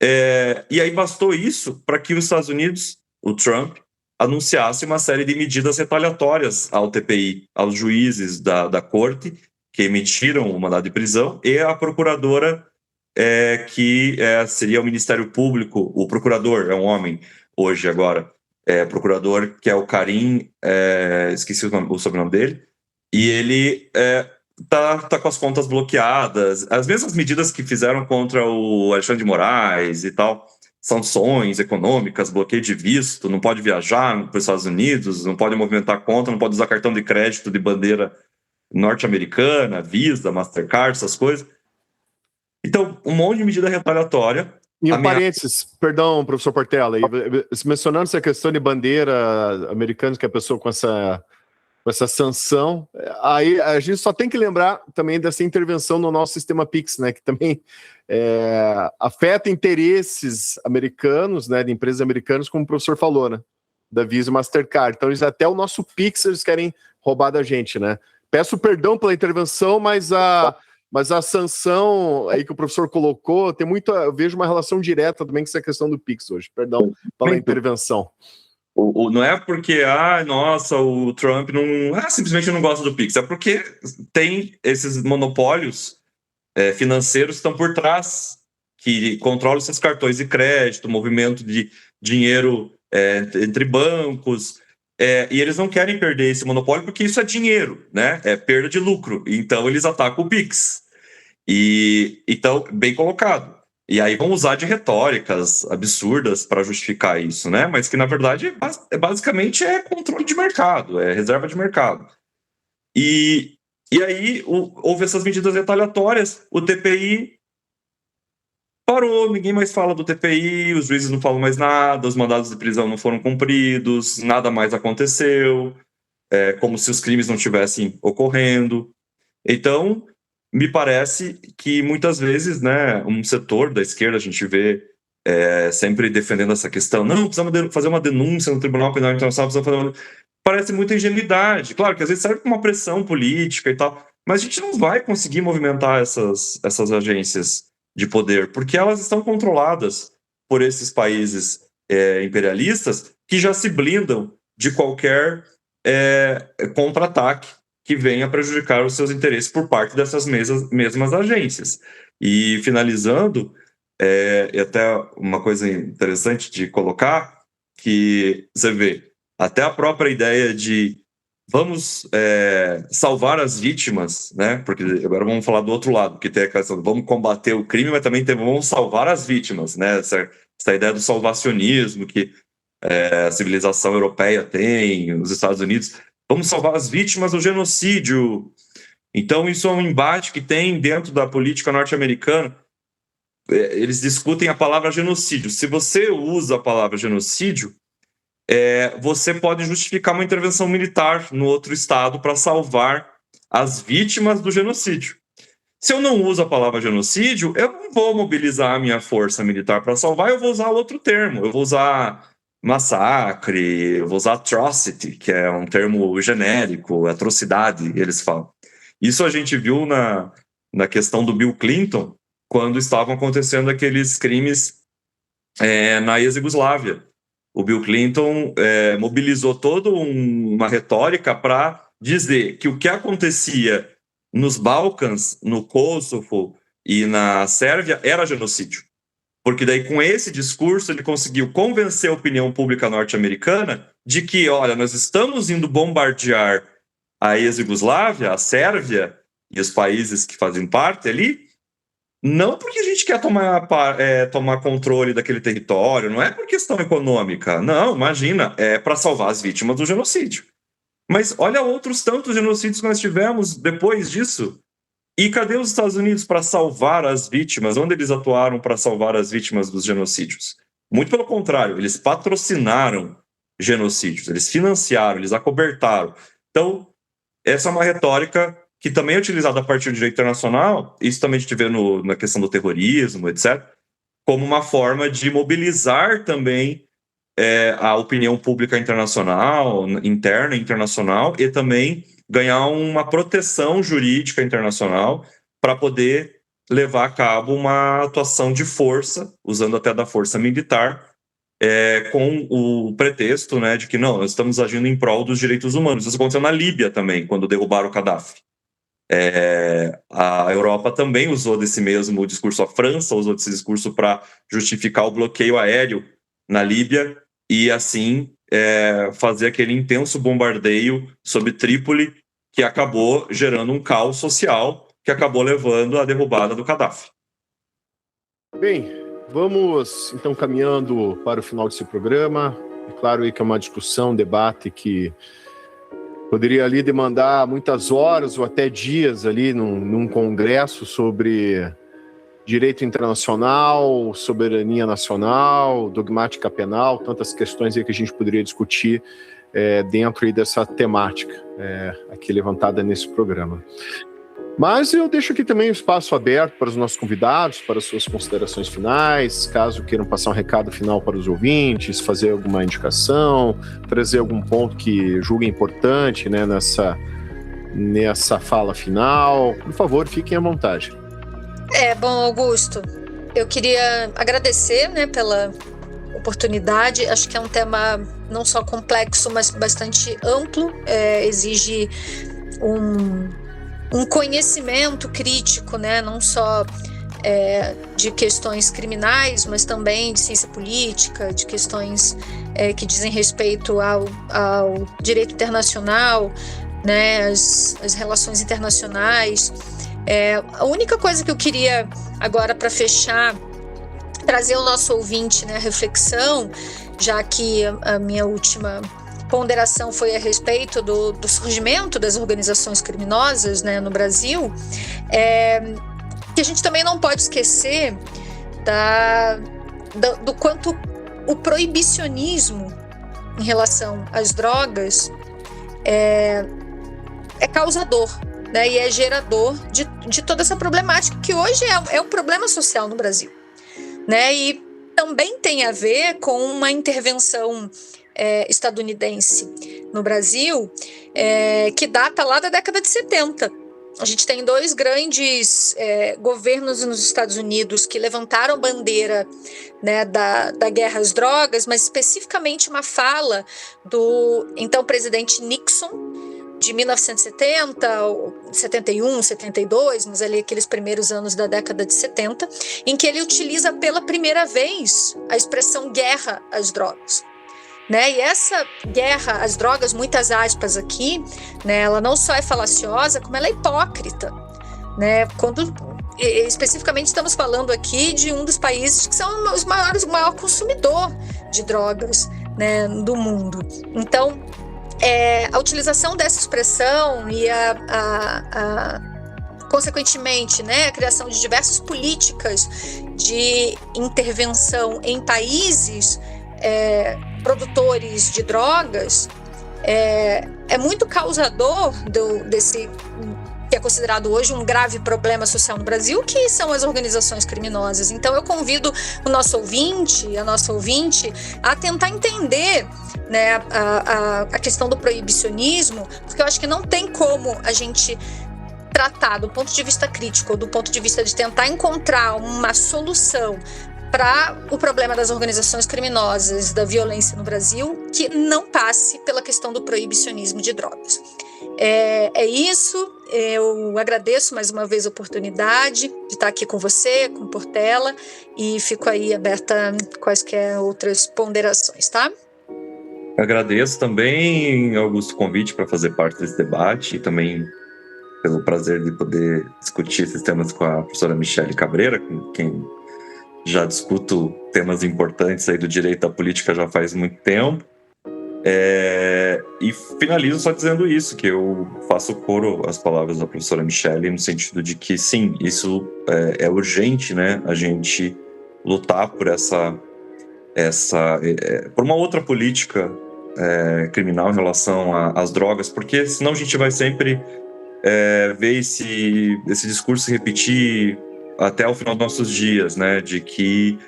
E aí bastou isso para que os Estados Unidos, o Trump, anunciasse uma série de medidas retaliatórias ao TPI, aos juízes da corte que emitiram o mandado de prisão e à procuradora que seria o Ministério Público, o procurador, é um homem hoje agora, procurador que é o Karim, esqueci o sobrenome dele, e ele tá com as contas bloqueadas, as mesmas medidas que fizeram contra o Alexandre de Moraes e tal, sanções econômicas, bloqueio de visto, não pode viajar para os Estados Unidos, não pode movimentar conta, não pode usar cartão de crédito de bandeira norte-americana, Visa, Mastercard, essas coisas. Então, um monte de medida retaliatória. E um parênteses, perdão, professor Portela, mencionando essa questão de bandeira americana, que é a pessoa com essa sanção, aí a gente só tem que lembrar também dessa intervenção no nosso sistema PIX, né, que também afeta interesses americanos, né, de empresas americanas, como o professor falou, né, da Visa e Mastercard. Então, até o nosso PIX eles querem roubar da gente, né. Peço perdão pela intervenção, mas a sanção aí que o professor colocou, eu vejo uma relação direta também com essa questão do PIX hoje. Perdão pela intervenção. Não é porque, o Trump simplesmente não gosta do PIX, é porque tem esses monopólios financeiros que estão por trás, que controlam esses cartões de crédito, movimento de dinheiro entre bancos, e eles não querem perder esse monopólio porque isso é dinheiro, né? É perda de lucro. Então eles atacam o PIX. Então, bem colocado. E aí vão usar de retóricas absurdas para justificar isso, né? Mas que, na verdade, basicamente é controle de mercado, é reserva de mercado. E aí houve essas medidas retaliatórias, o TPI parou, ninguém mais fala do TPI, os juízes não falam mais nada, os mandados de prisão não foram cumpridos, nada mais aconteceu, como se os crimes não estivessem ocorrendo. Então, me parece que muitas vezes, né, um setor da esquerda, a gente vê sempre defendendo essa questão, não, precisamos fazer uma denúncia no Tribunal Penal Internacional, parece muita ingenuidade. Claro que às vezes serve como uma pressão política e tal, mas a gente não vai conseguir movimentar essas agências de poder, porque elas estão controladas por esses países imperialistas que já se blindam de qualquer contra-ataque que venha prejudicar os seus interesses por parte dessas mesmas agências. E finalizando, até uma coisa interessante de colocar, que você vê, até a própria ideia de vamos salvar as vítimas, né? Porque agora vamos falar do outro lado, que tem a questão, vamos combater o crime, mas também vamos salvar as vítimas, né? Essa ideia do salvacionismo que a civilização europeia tem, os Estados Unidos. Vamos salvar as vítimas do genocídio. Então, isso é um embate que tem dentro da política norte-americana. Eles discutem a palavra genocídio. Se você usa a palavra genocídio, você pode justificar uma intervenção militar no outro estado para salvar as vítimas do genocídio. Se eu não uso a palavra genocídio, eu não vou mobilizar a minha força militar para salvar, eu vou usar outro termo. Eu vou usar massacre, eu vou usar atrocity, que é um termo genérico, atrocidade, eles falam. Isso a gente viu na questão do Bill Clinton, quando estavam acontecendo aqueles crimes na ex-Yugoslávia. O Bill Clinton mobilizou toda uma retórica para dizer que o que acontecia nos Balcãs, no Kosovo e na Sérvia era genocídio. Porque daí, com esse discurso, ele conseguiu convencer a opinião pública norte-americana de que, olha, nós estamos indo bombardear a ex-Yugoslávia, a Sérvia e os países que fazem parte ali, não porque a gente quer tomar controle daquele território, não é por questão econômica, não, imagina, é para salvar as vítimas do genocídio. Mas olha outros tantos genocídios que nós tivemos depois disso. E cadê os Estados Unidos para salvar as vítimas? Onde eles atuaram para salvar as vítimas dos genocídios? Muito pelo contrário, eles patrocinaram genocídios, eles financiaram, eles acobertaram. Então, essa é uma retórica que também é utilizada a partir do direito internacional, isso também a gente vê na questão do terrorismo, etc., como uma forma de mobilizar também a opinião pública internacional, interna e internacional, e também ganhar uma proteção jurídica internacional para poder levar a cabo uma atuação de força, usando até da força militar, com o pretexto, né, de que não, nós estamos agindo em prol dos direitos humanos. Isso aconteceu na Líbia também, quando derrubaram o Gaddafi. A Europa também usou desse mesmo discurso, a França usou desse discurso para justificar o bloqueio aéreo na Líbia e assim fazer aquele intenso bombardeio sobre Trípoli, que acabou gerando um caos social, que acabou levando à derrubada do Gaddafi. Bem, vamos então caminhando para o final desse programa. É claro aí que é uma discussão, um debate que poderia ali demandar muitas horas ou até dias ali num congresso sobre direito internacional, soberania nacional, dogmática penal, tantas questões aí que a gente poderia discutir dentro aí dessa temática aqui levantada nesse programa. Mas eu deixo aqui também o espaço aberto para os nossos convidados, para as suas considerações finais, caso queiram passar um recado final para os ouvintes, fazer alguma indicação, trazer algum ponto que julguem importante, né, nessa fala final. Por favor, fiquem à vontade. Bom, Augusto, eu queria agradecer, né, pela oportunidade. Acho que é um tema não só complexo, mas bastante amplo, exige um conhecimento crítico, né, não só de questões criminais, mas também de ciência política, de questões que dizem respeito ao direito internacional, né, as relações internacionais. A única coisa que eu queria agora, para fechar, trazer ao nosso ouvinte, né, a reflexão, já que a minha última ponderação foi a respeito do surgimento das organizações criminosas, né, no Brasil, que a gente também não pode esquecer do quanto o proibicionismo em relação às drogas é causador, né, e é gerador de toda essa problemática que hoje é um problema social no Brasil, né, e também tem a ver com uma intervenção estadunidense no Brasil que data lá da década de 70. A gente tem dois grandes governos nos Estados Unidos que levantaram bandeira, né, da guerra às drogas, mas especificamente uma fala do então presidente Nixon, de 1970, 71, 72, mas ali aqueles primeiros anos da década de 70, em que ele utiliza pela primeira vez a expressão guerra às drogas, né? E essa guerra às drogas, muitas aspas aqui, né, ela não só é falaciosa, como ela é hipócrita, né? Quando especificamente estamos falando aqui de um dos países que são o maior consumidor de drogas, né, do mundo. Então, a utilização dessa expressão e consequentemente, né, a criação de diversas políticas de intervenção em países produtores de drogas é muito causador desse que é considerado hoje um grave problema social no Brasil, que são as organizações criminosas. Então eu convido o nosso ouvinte, a nossa ouvinte, a tentar entender, né, a questão do proibicionismo, porque eu acho que não tem como a gente tratar do ponto de vista crítico, ou do ponto de vista de tentar encontrar uma solução para o problema das organizações criminosas, da violência no Brasil, que não passe pela questão do proibicionismo de drogas. É isso, eu agradeço mais uma vez a oportunidade de estar aqui com você, com Portela, e fico aí aberta a quaisquer outras ponderações, tá? Agradeço também, Augusto, o convite para fazer parte desse debate e também pelo prazer de poder discutir esses temas com a professora Michele Cabreira, com quem já discuto temas importantes aí do direito à política já faz muito tempo. E finalizo só dizendo isso, que eu faço coro às palavras da professora Michele, no sentido de que sim, isso é urgente, né, a gente lutar por por uma outra política criminal em relação às drogas, porque senão a gente vai sempre ver esse discurso se repetir até o final dos nossos dias, né, de que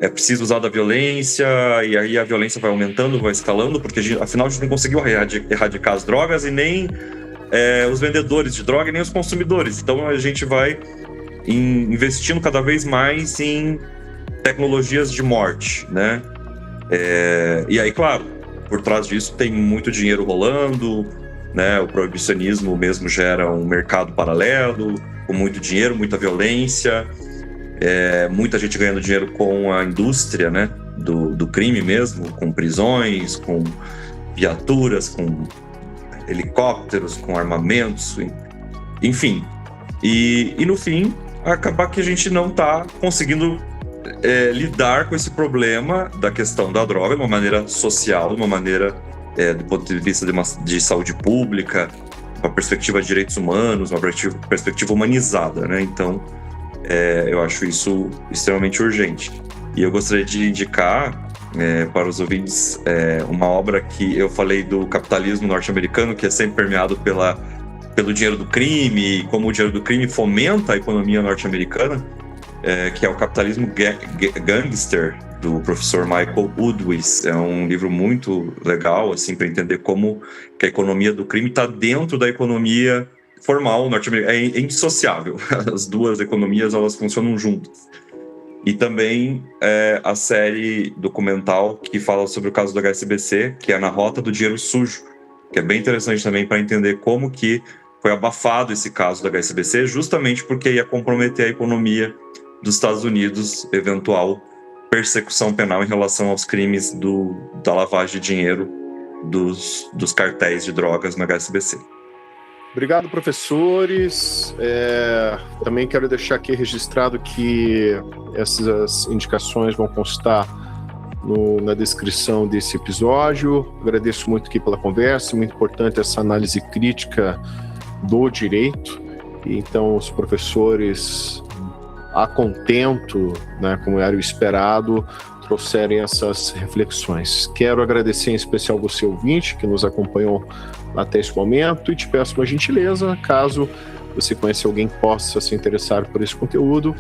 é preciso usar da violência, e aí a violência vai aumentando, vai escalando, porque afinal a gente não conseguiu erradicar as drogas e nem os vendedores de droga e nem os consumidores. Então a gente vai investindo cada vez mais em tecnologias de morte, né? E aí, claro, por trás disso tem muito dinheiro rolando, né? O proibicionismo mesmo gera um mercado paralelo, com muito dinheiro, muita violência, muita gente ganhando dinheiro com a indústria, né, do crime mesmo, com prisões, com viaturas, com helicópteros, com armamentos, enfim. E no fim, acabar que a gente não está conseguindo lidar com esse problema da questão da droga de uma maneira social, de uma maneira do ponto de vista de saúde pública, uma perspectiva de direitos humanos, uma perspectiva humanizada, né? Então, eu acho isso extremamente urgente. E eu gostaria de indicar para os ouvintes uma obra que eu falei do capitalismo norte-americano, que é sempre permeado pelo dinheiro do crime, e como o dinheiro do crime fomenta a economia norte-americana, que é o Capitalismo Gangster, do professor Michael Udwis. É um livro muito legal, assim, para entender como que a economia do crime está dentro da economia formal norte-americana. É indissociável. As duas economias, elas funcionam juntas. E também a série documental que fala sobre o caso do HSBC, que é Na Rota do Dinheiro Sujo, que é bem interessante também para entender como que foi abafado esse caso do HSBC, justamente porque ia comprometer a economia dos Estados Unidos, eventual persecução penal em relação aos crimes da lavagem de dinheiro dos cartéis de drogas no HSBC. Obrigado, professores. Também quero deixar aqui registrado que essas indicações vão constar na descrição desse episódio. Agradeço muito aqui pela conversa, muito importante essa análise crítica do direito. Então, os professores, a contento, né, como era o esperado, trouxerem essas reflexões. Quero agradecer em especial você, ouvinte, que nos acompanhou até esse momento, e te peço uma gentileza, caso você conheça alguém que possa se interessar por esse conteúdo,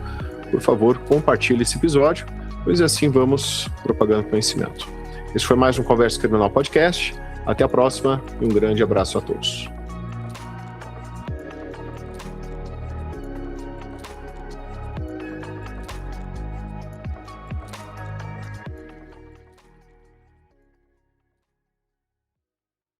por favor, compartilhe esse episódio, pois assim vamos propagando conhecimento. Esse foi mais um Conversa Criminal Podcast. Até a próxima e um grande abraço a todos.